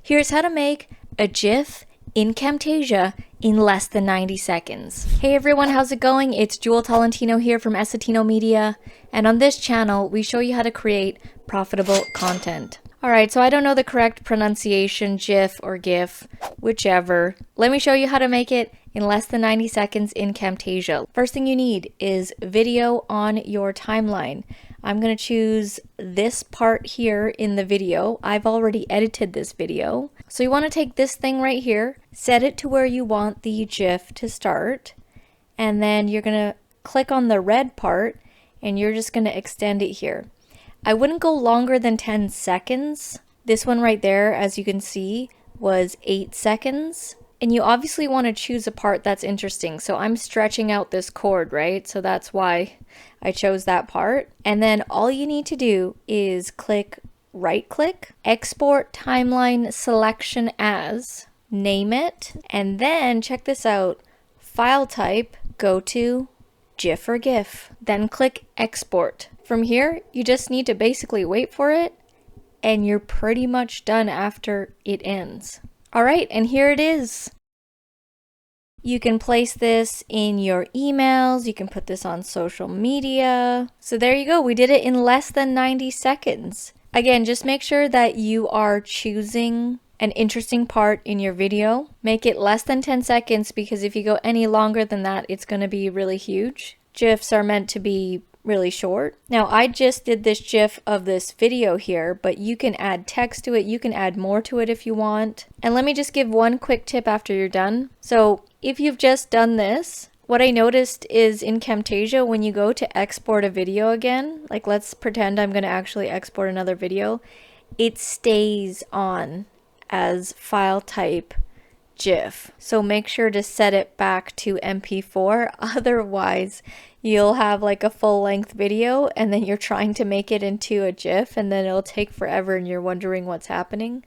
Here's how to make a GIF in Camtasia in less than 90 seconds. Hey everyone, how's it going? It's Tolentino here from Essetinomedia, and on this channel we show you how to create profitable content. Alright, so I don't know the correct pronunciation, GIF or GIF, whichever. Let me show you how to make it in less than 90 seconds in Camtasia. First thing you need is video on your timeline. I'm going to choose this part here in the video. I've already edited this video. So you want to take this thing right here, set it to where you want the GIF to start, and then you're going to click on the red part and you're just going to extend it here. I wouldn't go longer than 10 seconds. This one right there, as you can see, was 8 seconds. And you obviously want to choose a part that's interesting. So I'm stretching out this cord, right? So that's why I chose that part. And then all you need to do is right click, export timeline selection as, name it, and then check this out, file type, go to GIF or GIF, then click export. From here, you just need to basically wait for it and you're pretty much done after it ends. Alright, and here it is. You can place this in your emails, you can put this on social media. So there you go, we did it in less than 90 seconds. Again, just make sure that you are choosing an interesting part in your video. Make it less than 10 seconds because if you go any longer than that, it's going to be really huge. GIFs are meant to be really short. Now I just did this GIF of this video here, but you can add text to it, you can add more to it if you want. And let me just give one quick tip after you're done. So if you've just done this, what I noticed is in Camtasia, when you go to export a video again, like let's pretend I'm going to actually export another video, it stays on as file type GIF. So make sure to set it back to MP4, otherwise you'll have like a full-length video and then you're trying to make it into a GIF and then it'll take forever and you're wondering what's happening.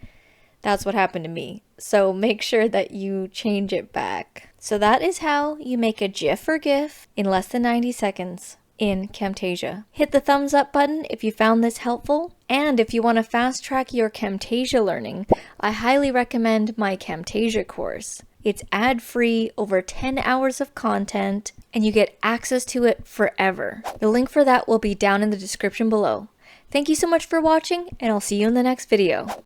That's what happened to me. So make sure that you change it back. So that is how you make a GIF or GIF in less than 90 seconds in Camtasia. Hit the thumbs up button if you found this helpful, and if you want to fast track your Camtasia learning, I highly recommend my Camtasia course. It's ad-free, over 10 hours of content, and you get access to it forever. The link for that will be down in the description below. Thank you so much for watching, and I'll see you in the next video.